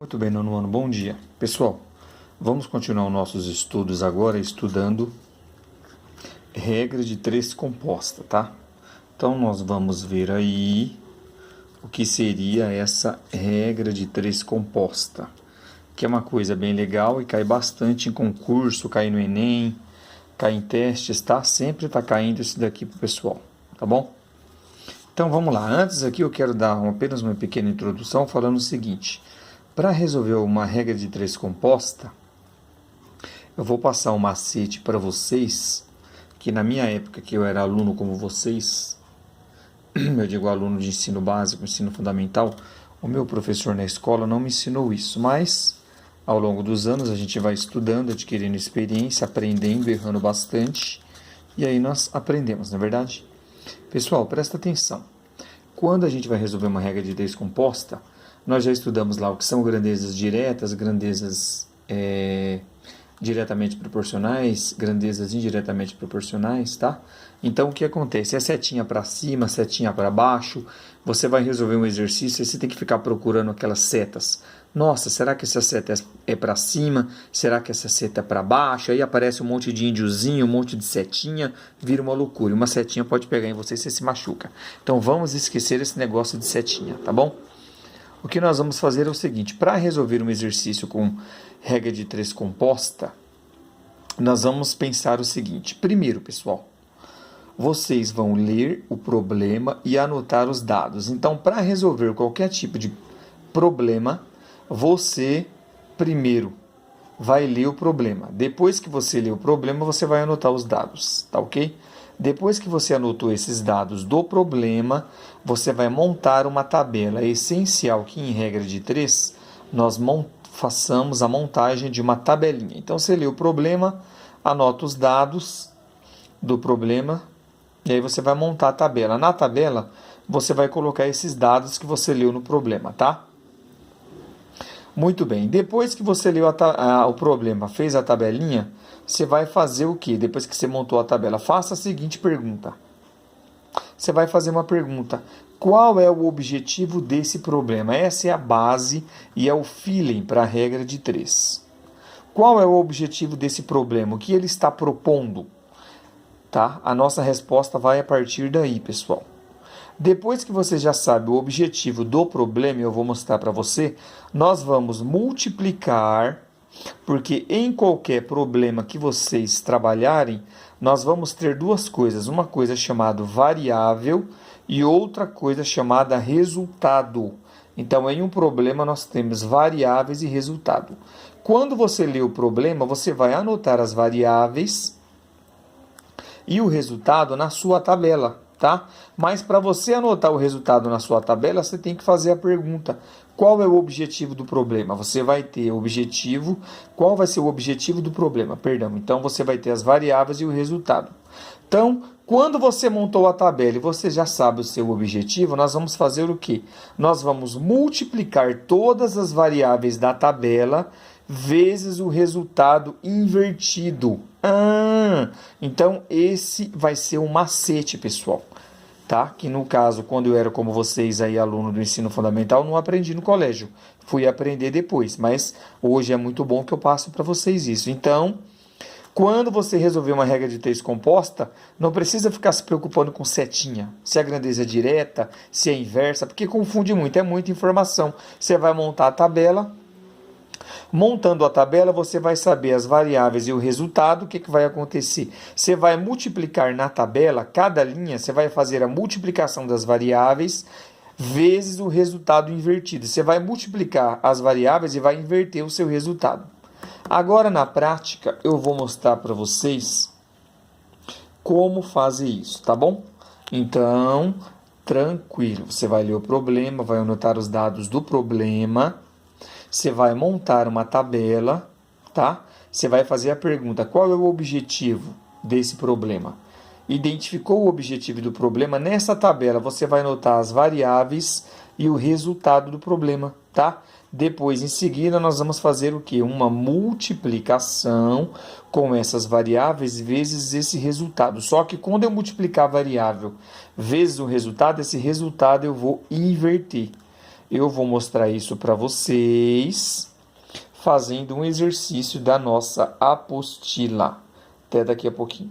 Muito bem, nono ano, bom dia. Pessoal, vamos continuar nossos estudos agora estudando regra de três composta, tá? Então, nós vamos ver aí o que seria essa regra de três composta, que é uma coisa bem legal e cai bastante em concurso, cai no Enem, cai em testes, tá? Sempre está caindo isso daqui pro pessoal, tá bom? Então, vamos lá. Antes aqui eu quero dar apenas uma pequena introdução falando o seguinte. Para resolver uma regra de três composta, eu vou passar um macete para vocês, que na minha época, que eu era aluno como vocês, eu digo aluno de ensino básico, ensino fundamental, o meu professor na escola não me ensinou isso, mas ao longo dos anos a gente vai estudando, adquirindo experiência, aprendendo, errando bastante, e aí nós aprendemos, não é verdade? Pessoal, presta atenção. Quando a gente vai resolver uma regra de três composta, nós já estudamos lá o que são grandezas diretas, grandezas diretamente proporcionais, grandezas indiretamente proporcionais, tá? Então, o que acontece? É setinha para cima, setinha para baixo. Você vai resolver um exercício e você tem que ficar procurando aquelas setas. Nossa, será que essa seta é para cima? Será que essa seta é para baixo? Aí aparece um monte de índiozinho, um monte de setinha, vira uma loucura. Uma setinha pode pegar em você e você se machuca. Então, vamos esquecer esse negócio de setinha, tá bom? O que nós vamos fazer é o seguinte, para resolver um exercício com regra de três composta, nós vamos pensar o seguinte. Primeiro, pessoal, vocês vão ler o problema e anotar os dados. Então, para resolver qualquer tipo de problema, você primeiro vai ler o problema. Depois que você lê o problema, você vai anotar os dados, tá ok? Depois que você anotou esses dados do problema, você vai montar uma tabela. É essencial que em regra de três, nós façamos a montagem de uma tabelinha. Então, você lê o problema, anota os dados do problema, e aí você vai montar a tabela. Na tabela, você vai colocar esses dados que você leu no problema, tá? Muito bem. Depois que você leu o problema, fez a tabelinha, você vai fazer o quê? Depois que você montou a tabela, faça a seguinte pergunta. Você vai fazer uma pergunta. Qual é o objetivo desse problema? Essa é a base e é o feeling para a regra de três. Qual é o objetivo desse problema? O que ele está propondo? Tá? A nossa resposta vai a partir daí, pessoal. Depois que você já sabe o objetivo do problema, eu vou mostrar para você, nós vamos multiplicar, porque em qualquer problema que vocês trabalharem, nós vamos ter duas coisas, uma coisa chamada variável e outra coisa chamada resultado. Então, em um problema, nós temos variáveis e resultado. Quando você lê o problema, você vai anotar as variáveis e o resultado na sua tabela. Tá? Mas para você anotar o resultado na sua tabela, você tem que fazer a pergunta: qual é o objetivo do problema? Você vai ter o objetivo, qual vai ser o objetivo do problema? Perdão, então você vai ter as variáveis e o resultado. Então, quando você montou a tabela e você já sabe o seu objetivo, nós vamos fazer o quê? Nós vamos multiplicar todas as variáveis da tabela vezes o resultado invertido. Então esse vai ser um macete, pessoal, tá? Que no caso, quando eu era como vocês aí, aluno do ensino fundamental, não aprendi no colégio, fui aprender depois, mas hoje é muito bom que eu passo para vocês isso. Então, quando você resolver uma regra de três composta, não precisa ficar se preocupando com setinha, se a grandeza é direta, se é inversa, porque confunde muito, é muita informação. Você vai montar a tabela. Montando a tabela, você vai saber as variáveis e o resultado. O que vai acontecer? Você vai multiplicar na tabela, cada linha, você vai fazer a multiplicação das variáveis vezes o resultado invertido. Você vai multiplicar as variáveis e vai inverter o seu resultado. Agora, na prática, eu vou mostrar para vocês como fazer isso, tá bom? Então, tranquilo. Você vai ler o problema, vai anotar os dados do problema. Você vai montar uma tabela, tá? Você vai fazer a pergunta: qual é o objetivo desse problema? Identificou o objetivo do problema? Nessa tabela você vai anotar as variáveis e o resultado do problema, tá? Depois, em seguida, nós vamos fazer o quê? Uma multiplicação com essas variáveis vezes esse resultado. Só que quando eu multiplicar a variável vezes o resultado, esse resultado eu vou inverter. Eu vou mostrar isso para vocês fazendo um exercício da nossa apostila. Até daqui a pouquinho.